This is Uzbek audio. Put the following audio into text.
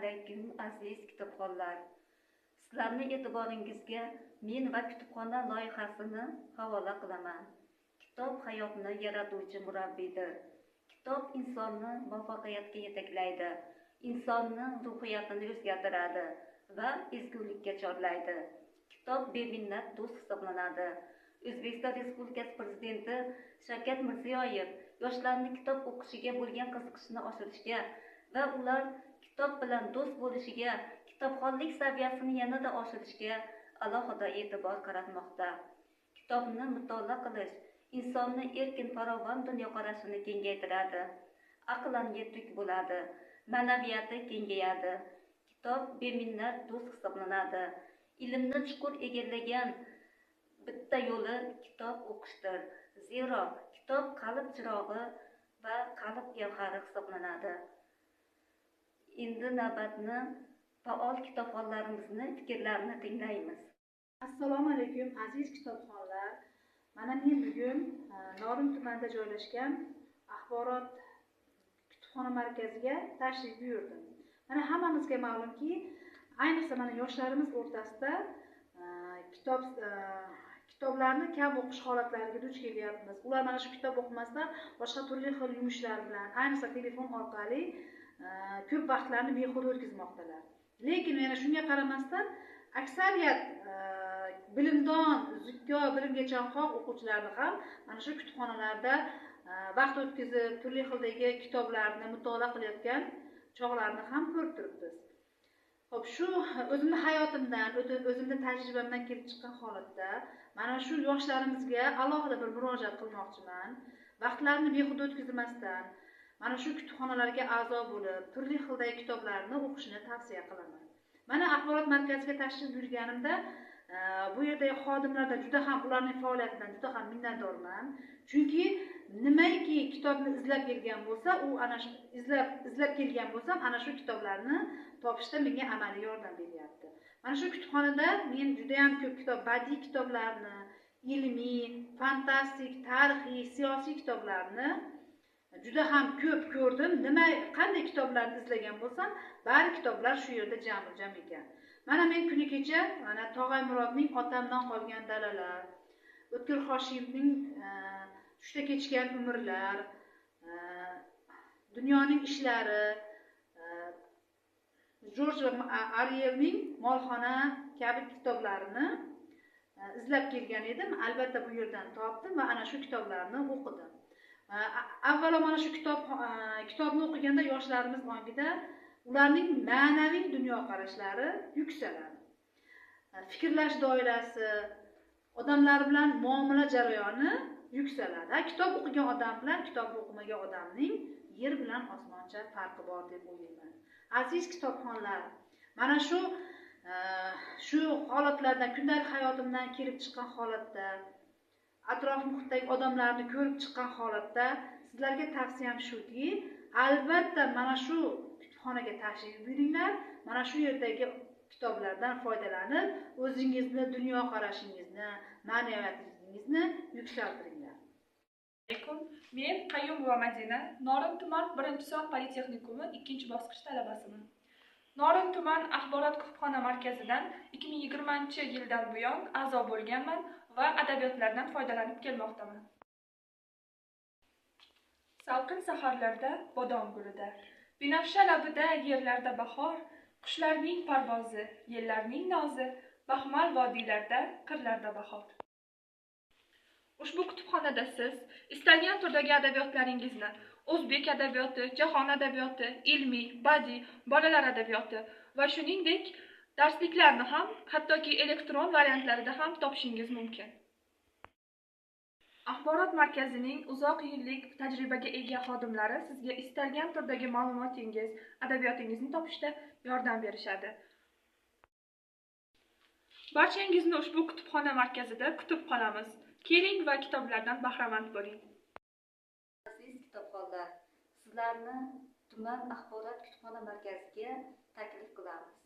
alaykum aziz kitobxonlar. Sizlarning e'tiboringizga men va kutubxona loyihasini havola qilaman. Kitob hayotni yaratuvchi murabbiydir. Kitob insonni muvaffaqiyatga yetaklaydi, insonni ruhiyatini o'zgartiradi va ezgulikka chorlaydi. Kitob beminnat do'st hisoblanadi. O'zbekiston Respublikasi Prezidenti Shavkat Mirziyoyev yoshlarni kitob o'qishiga bo'lgan qiziqishni oshirishga va ular kitob bilan do'st bo'lishiga, kitobxonlik saviyasini yanada oshirishga alohida e'tibor qaratmoqda. Kitobni mutolaa qilish insonni erkin farovon dunyoqarashini kengaytiradi, aqlan yetuk bo'ladi, ma'naviyati kengayadi. Kitob beminnat do'st hisoblanadi. Ilmni chuqur egallagan bitta yo'li kitob o'qishdir. Zero kitob qalb chirog'i va qalb gavhari hisoblanadi. Endi navbatni faol kitobxonlarimizni fikrlarini tinglaymiz. Assalomu alaykum aziz kitobxonlar. Mana men bugun Norin tumanida joylashgan axborot kutubxona markaziga tashrif buyurdim. Mana hammamizga ma'lumki, ayniqsa mana yoshlarimiz o'rtasida kitoblarni kam o'qish holatlariga duch kelyapmiz. Ular mana shu kitob o'qimasdan boshqa turli xil yumushlar bilan, ayniqsa telefon orqali ko'p vaqtlarni behuda o'tkazmoqdalar. Lekin yana shunga qaramasdan aksariyat bilimdon, zukko, bilimga chanqoq o'quvchilarni ham mana shu kutubxonalarda vaqt o'tkazib, turli xildagi kitoblarni mutolaa qilayotgan chog'larni ham ko'rib turibmiz. Xo'p, shu o'zimni hayotimdan, o'zimni tajribamdan kelib chiqqan holatda mana shu yoshlarimizga alohida bir murojaat qilmoqchiman. Vaqtlarini behuda o'tkazmasdan mana shu kutubxonalarga a'zo bo'lib, turli xildagi kitoblarni o'qishni tavsiya qilaman. Mana axborot markaziga tashrif buyurganimda bu yerdagi xodimlardan juda ham ularning faoliyatidan juda ham minnatdorman. Chunki nimaiki kitobni izlab kelgan bo'lsa, u ana shu izlab kelgan bo'lsam, ana shu kitoblarni topishda menga amaliy yordam beryapti. Mana shu kutubxonada men juda ham ko'p kitob, badiiy kitoblarni, ilmiy, fantastik, tarixiy, siyosiy kitoblarni juda ham ko'p ko'rdim. Qanday kitoblarni izlagan bo'lsam, bari kitoblar shu yerda jam ekan. Mana men kuni kecha mana Tog'ay Murodning Otamdan qolgan dalalar, O'tkir Hoshimning Tushda kechgan umrlar, Dunyoning ishlari, Jorj Aryelning Molxona kabi kitoblarini izlab kelgan edim. Albatta bu yerdan topdim va ana shu kitoblarni o'qidim. Avvalo mana shu kitobni o'qiganda yoshlarimiz ongida ularning ma'naviy dunyoqarashlari yuksaladi. Fikrlash doirasi, odamlar bilan muomala jarayoni yuksaladi. Kitob o'qigan odam bilan kitob o'qimagan odamning yer bilan osmoncha farqi bor deb o'ylayman. Aziz kitobxonlar, mana shu holatlardan, kundalik hayotimdan kelib chiqqan holatda, atrof muhitdagi odamlarni ko'rib chiqqan holatda sizlarga tavsiyam shuki, albatta mana shu kutubxonaga tashrif buyuringlar, mana shu yerdagi kitoblardan foydalanib, o'zingizni, dunyoqarashingizni, ma'naviyatingizni yuksaltiringlar. Men Qayyumova Madina, Norin tuman 1-son politexnikumi 2-bosqich talabasiman. Norin tuman axborot kutubxona markazidan 2020-yildan buyon a'zo bo'lganman va adabiyotlardan foydalanib kelmoqdaman. Salqin saharlarda bodom gulida, binafsha labida yerlarda bahor, qushlarning parvozi, yellarning nozi, baxmal vodiylarda, qirlarda bahor. Ushbu kutubxonada siz istalgan turdagi adabiyotlaringizni, o'zbek adabiyoti, jahon adabiyoti, ilmiy, badiiy, bolalar adabiyoti va shuningdek darsliklarni ham, hattoki elektron variantlarida ham topishingiz mumkin. Axborot markazining uzoq yillik tajribaga ega xodimlari sizga istalgan turdagi ma'lumotingiz, adabiyotingizni topishda yordam berishadi. Barchangizni ushbu kutubxona markazida kutib qolamiz. Keling va kitoblardan bahramand bo'ling. Aziz kitobxonlar, sizlarni tuman axborot kutubxona markaziga taklif qilamiz.